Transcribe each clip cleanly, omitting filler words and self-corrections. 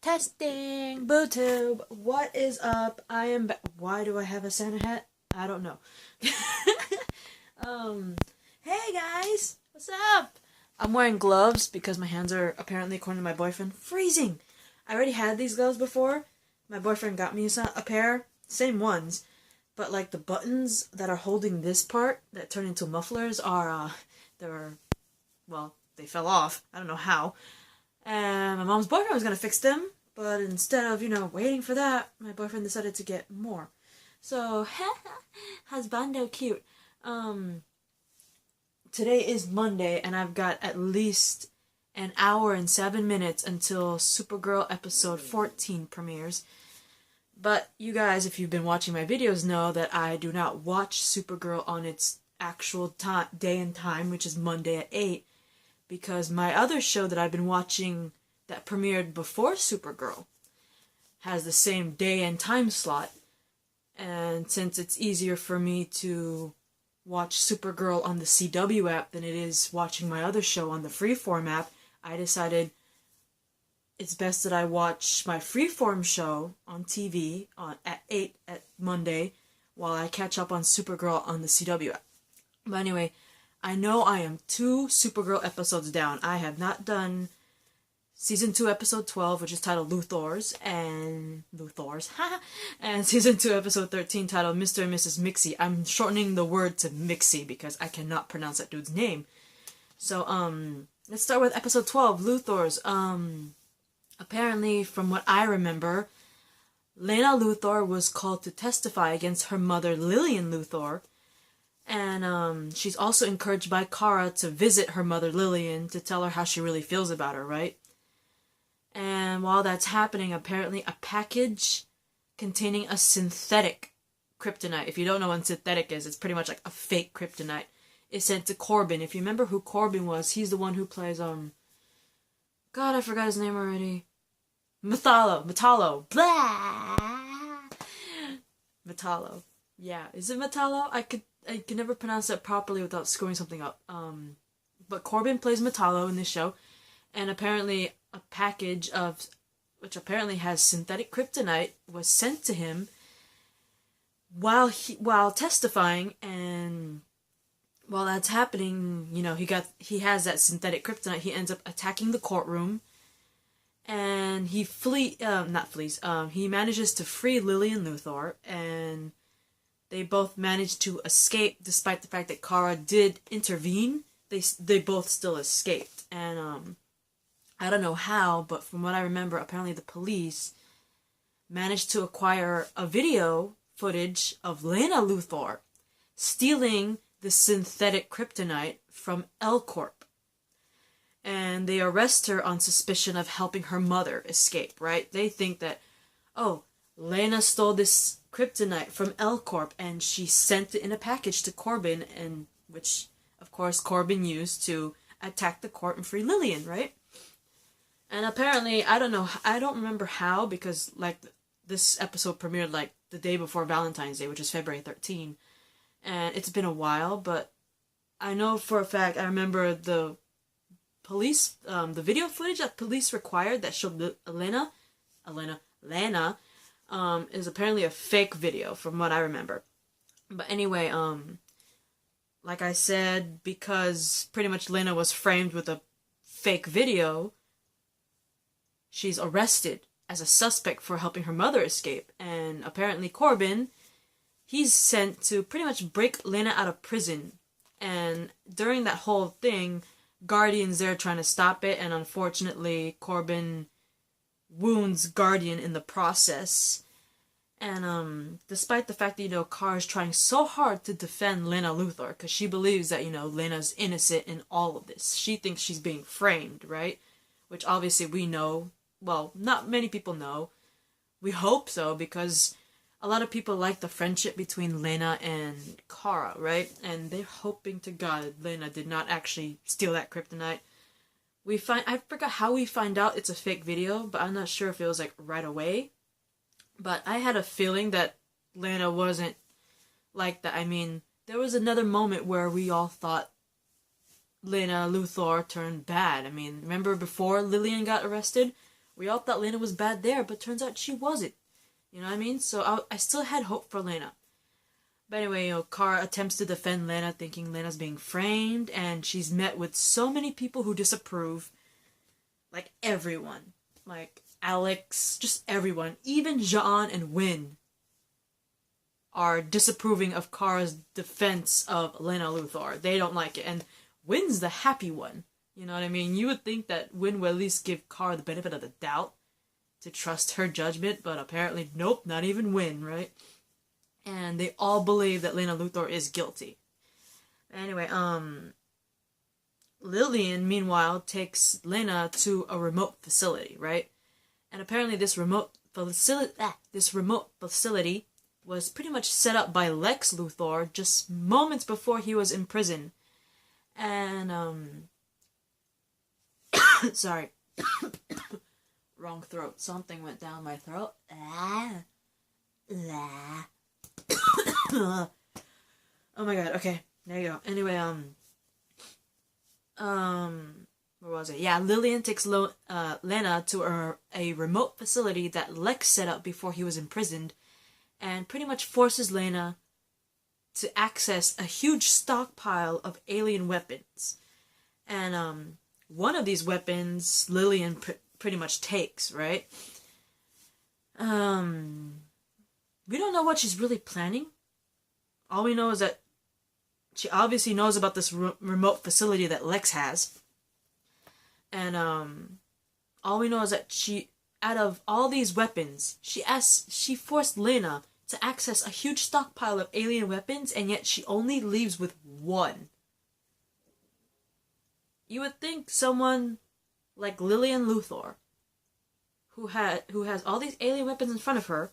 Testing, BooTube. What is up? I am Why do I have a Santa hat? I don't know. Hey guys, what's up? I'm wearing gloves because my hands are apparently, according to my boyfriend, freezing. I already had these gloves before. My boyfriend got me a pair, same ones, but like the buttons that are holding this part that turn into mufflers are, they fell off. I don't know how. And my mom's boyfriend was gonna fix them, but instead of, waiting for that, my boyfriend decided to get more. So, husbando cute. Today is Monday, and I've got at least an hour and 7 minutes until Supergirl episode 14 premieres. But you guys, if you've been watching my videos, know that I do not watch Supergirl on its actual day and time, which is Monday at 8, because my other show that I've been watching that premiered before Supergirl has the same day and time slot. And since it's easier for me to watch Supergirl on the CW app than it is watching my other show on the Freeform app, I decided it's best that I watch my Freeform show on TV at 8 at Monday while I catch up on Supergirl on the CW app. But anyway, I know I am 2 Supergirl episodes down. I have not done Season 2, Episode 12, which is titled Luthors, and Season 2, Episode 13, titled Mr. and Mrs. Mixie. I'm shortening the word to Mixie because I cannot pronounce that dude's name. So, let's start with Episode 12, Luthors. Apparently, from what I remember, Lena Luthor was called to testify against her mother, Lillian Luthor. And she's also encouraged by Kara to visit her mother Lillian to tell her how she really feels about her, right? And while that's happening, apparently a package containing a synthetic kryptonite. If you don't know what synthetic is, it's pretty much like a fake kryptonite. Is sent to Corbin. If you remember who Corbin was, he's the one who plays, God, I forgot his name already. Metallo. Blah! Metallo. Yeah, is it Metallo? I could never pronounce that properly without screwing something up. But Corbin plays Metallo in this show, and apparently a package which apparently has synthetic kryptonite was sent to him while testifying, and while that's happening, he has that synthetic kryptonite. He ends up attacking the courtroom, and he he manages to free Lillian Luthor, and they both managed to escape, despite the fact that Kara did intervene. They both still escaped. And, I don't know how, but from what I remember, apparently the police managed to acquire a video footage of Lena Luthor stealing the synthetic kryptonite from L-Corp. And they arrest her on suspicion of helping her mother escape, right? They think that, Lena stole this kryptonite from L-Corp, and she sent it in a package to Corbin, and which, of course, Corbin used to attack the court and free Lillian, right? And apparently, I don't remember how, because, this episode premiered, the day before Valentine's Day, which is February 13, and it's been a while, but I know for a fact, I remember the police, the video footage that police required that showed Lena, is apparently a fake video, from what I remember. But anyway, like I said, because pretty much Lena was framed with a fake video, she's arrested as a suspect for helping her mother escape. And apparently Corbin, he's sent to pretty much break Lena out of prison. And during that whole thing, Guardian's there trying to stop it, and unfortunately Corbin wounds Guardian in the process. And despite the fact that, Kara's trying so hard to defend Lena Luthor, because she believes that, Lena's innocent in all of this. She thinks she's being framed, right? Which obviously we know, well, not many people know. We hope so, because a lot of people like the friendship between Lena and Kara, right? And they're hoping to God Lena did not actually steal that kryptonite. I forgot how we find out it's a fake video, but I'm not sure if it was right away. But I had a feeling that Lena wasn't like that. I mean, there was another moment where we all thought Lena Luthor turned bad. I mean, remember before Lillian got arrested? We all thought Lena was bad there, but turns out she wasn't. You know what I mean? So I still had hope for Lena. But anyway, Kara attempts to defend Lena, thinking Lena's being framed, and she's met with so many people who disapprove. Like, everyone. Like, Alex, just everyone. Even Jean and Wynn are disapproving of Kara's defense of Lena Luthor. They don't like it, and Wynn's the happy one. You know what I mean? You would think that Wynn would at least give Kara the benefit of the doubt to trust her judgment, but apparently, nope, not even Wynn, right? And they all believe that Lena Luthor is guilty. Anyway, Lillian, meanwhile, takes Lena to a remote facility, right? And apparently this remote facility was pretty much set up by Lex Luthor just moments before he was in prison. And, sorry. Wrong throat. Something went down my throat. Oh my god, okay. There you go. Anyway, where was it? Yeah, Lillian takes Lena to a remote facility that Lex set up before he was imprisoned, and pretty much forces Lena to access a huge stockpile of alien weapons. And, one of these weapons Lillian pretty much takes, right? We don't know what she's really planning. All we know is that she obviously knows about this remote facility that Lex has. And, all we know is that out of all these weapons, she forced Lena to access a huge stockpile of alien weapons, and yet she only leaves with one. You would think someone like Lillian Luthor, who has all these alien weapons in front of her,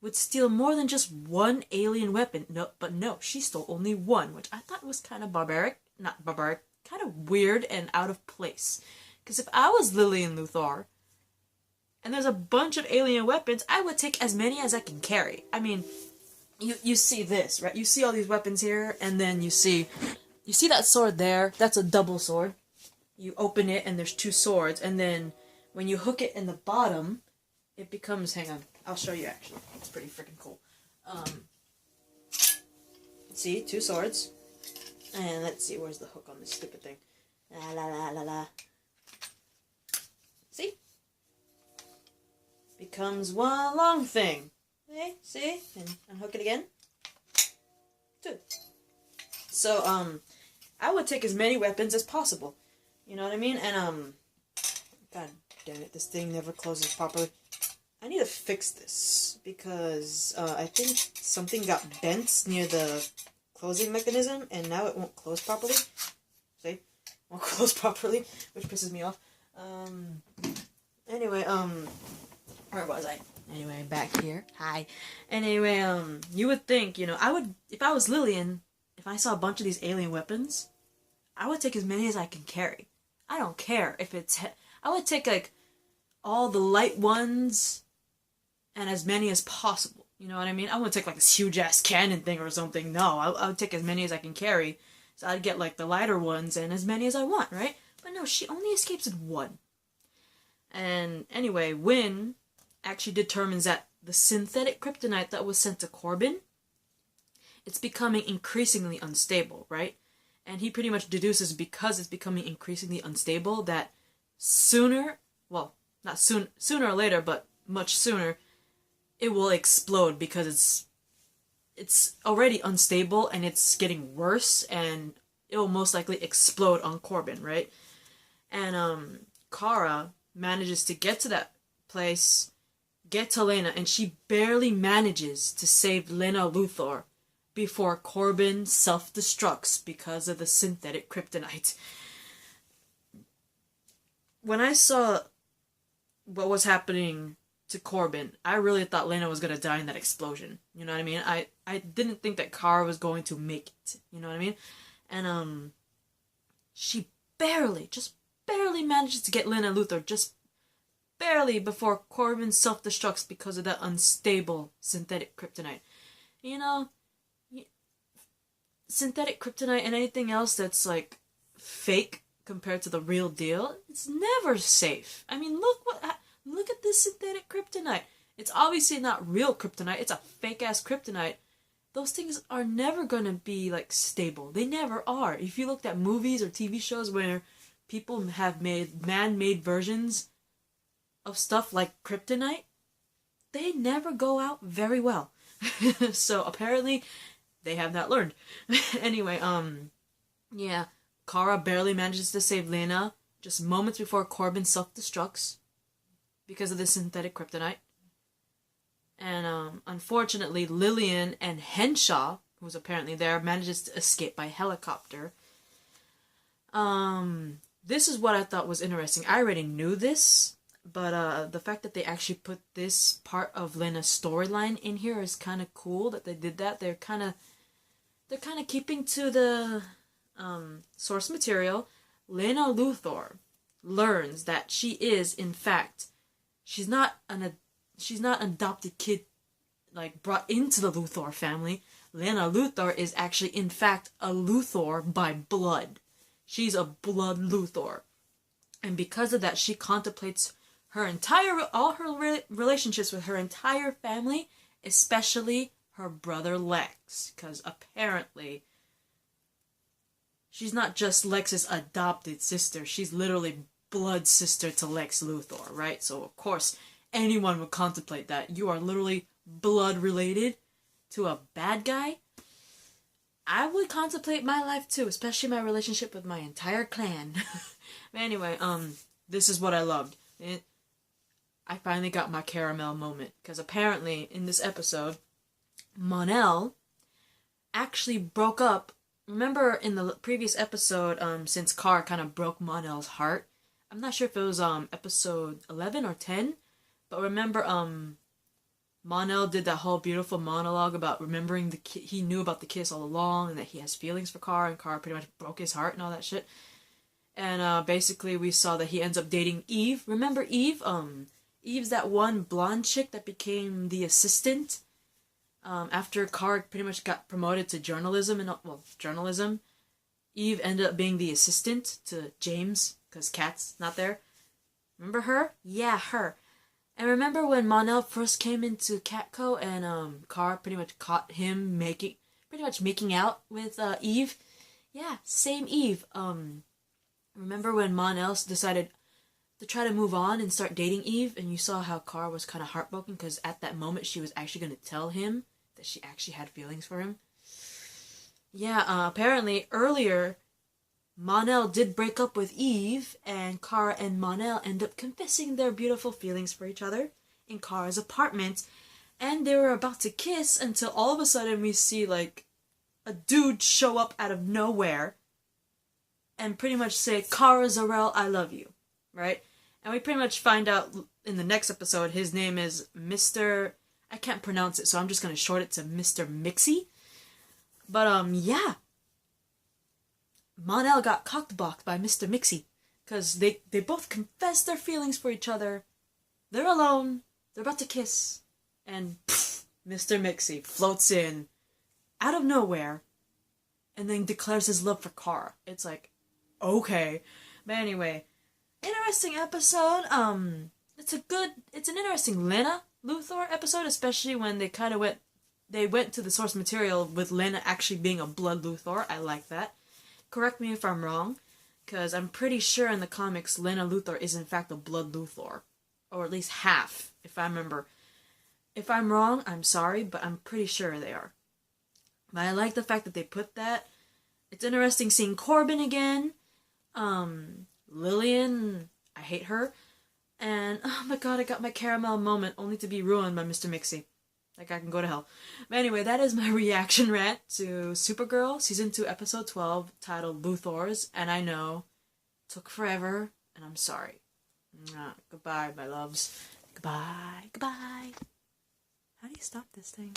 would steal more than just one alien weapon. No, but no, she stole only one, which I thought was kind of kind of weird and out of place. Because if I was Lillian Luthor, and there's a bunch of alien weapons, I would take as many as I can carry. I mean, you see this, right? You see all these weapons here, and then you see that sword there? That's a double sword. You open it, and there's two swords, and then when you hook it in the bottom, it becomes, hang on, I'll show you actually. It's pretty freaking cool. See, two swords. And let's see, where's the hook on this stupid thing? La. See? Becomes one long thing. See? And unhook it again. Two. So, I would take as many weapons as possible. You know what I mean? And, god damn it, this thing never closes properly. I need to fix this, because, I think something got bent near the closing mechanism, and now it won't close properly. See? Won't close properly, which pisses me off. Anyway, where was I? Anyway, back here. Hi. Anyway, you would think, I would, if I was Lillian, if I saw a bunch of these alien weapons, I would take as many as I can carry. I don't care if it's, I would take, like, all the light ones, and as many as possible. You know what I mean? I wouldn't take, like, this huge-ass cannon thing or something. No, I would take as many as I can carry. So I'd get, like, the lighter ones and as many as I want, right? But no, she only escapes with one. And anyway, Wynn actually determines that the synthetic kryptonite that was sent to Corbin, it's becoming increasingly unstable, right? And he pretty much deduces, because it's becoming increasingly unstable, that sooner or later, but much sooner, it will explode, because it's already unstable and it's getting worse, and it will most likely explode on Corbin, right? And Kara manages to get to that place, get to Lena, and she barely manages to save Lena Luthor before Corbin self-destructs because of the synthetic kryptonite. When I saw what was happening to Corbin, I really thought Lena was gonna die in that explosion. You know what I mean? I didn't think that Kara was going to make it. You know what I mean? And, she just barely manages to get Lena Luthor, just barely, before Corbin self-destructs because of that unstable synthetic kryptonite. Synthetic kryptonite and anything else that's, like, fake compared to the real deal, it's never safe. I mean, look at this synthetic kryptonite. It's obviously not real kryptonite. It's a fake-ass kryptonite. Those things are never gonna be, like, stable. They never are. If you looked at movies or TV shows where people have made man-made versions of stuff like kryptonite, they never go out very well. So apparently they have not learned. Anyway, yeah, Kara barely manages to save Lena just moments before Corbin self-destructs because of the synthetic kryptonite. And unfortunately, Lillian and Henshaw, who's apparently there, manages to escape by helicopter. This is what I thought was interesting. I already knew this, but the fact that they actually put this part of Lena's storyline in here is kind of cool that they did that. They're kind of keeping to the source material. Lena Luthor learns that she is, in fact, she's not an adopted kid, like, brought into the Luthor family. Lena Luthor is actually, in fact, a Luthor by blood. She's a blood Luthor. And because of that, she contemplates all her relationships with her entire family, especially her brother Lex. Because apparently, she's not just Lex's adopted sister. She's literally blood sister to Lex Luthor, right? So, of course, anyone would contemplate that. You are literally blood related to a bad guy. I would contemplate my life too, especially my relationship with my entire clan. But anyway, this is what I loved. I finally got my caramel moment, because apparently in this episode, Mon-El actually broke up. Remember in the previous episode, since Kara kind of broke Mon-El's heart, I'm not sure if it was episode 11 or 10, but remember Mon-El did that whole beautiful monologue about remembering he knew about the kiss all along, and that he has feelings for Kara, and Kara pretty much broke his heart and all that shit. And basically we saw that he ends up dating Eve. Remember Eve? Eve's that one blonde chick that became the assistant after Kara pretty much got promoted to journalism. Journalism. Eve ended up being the assistant to James, because Kat's not there. Remember her? Yeah, her. And remember when Mon-El first came into Catco and Kara pretty much caught him making out with Eve? Yeah, same Eve. Remember when Mon-El decided to try to move on and start dating Eve, and you saw how Kara was kind of heartbroken because at that moment she was actually going to tell him that she actually had feelings for him? Yeah, apparently earlier Mon-El did break up with Eve, and Kara and Mon-El end up confessing their beautiful feelings for each other in Kara's apartment, and they were about to kiss until all of a sudden we see, like, a dude show up out of nowhere and pretty much say, Kara Zor-El, I love you, right? And we pretty much find out in the next episode his name is Mr. I can't pronounce it, so I'm just going to short it to Mr. Mixie. But, yeah. Mon-El got cockblocked by Mr. Mixie, because they both confessed their feelings for each other. They're alone, they're about to kiss, and pff, Mr. Mixie floats in, out of nowhere, and then declares his love for Kara. It's like, okay. But anyway, interesting episode. It's an interesting Lena Luthor episode, especially when they went to the source material with Lena actually being a blood Luthor. I like that. Correct me if I'm wrong, because I'm pretty sure in the comics Lena Luthor is in fact a blood Luthor. Or at least half, if I remember. If I'm wrong, I'm sorry, but I'm pretty sure they are. But I like the fact that they put that. It's interesting seeing Corbin again. Lillian, I hate her. And, oh my god, I got my caramel moment only to be ruined by Mr. Mixie. Like, I can go to hell. But anyway, that is my reaction rant to Supergirl, Season 2, Episode 12, titled Luthors. And I know, it took forever, and I'm sorry. Goodbye, my loves. Goodbye. Goodbye. How do you stop this thing?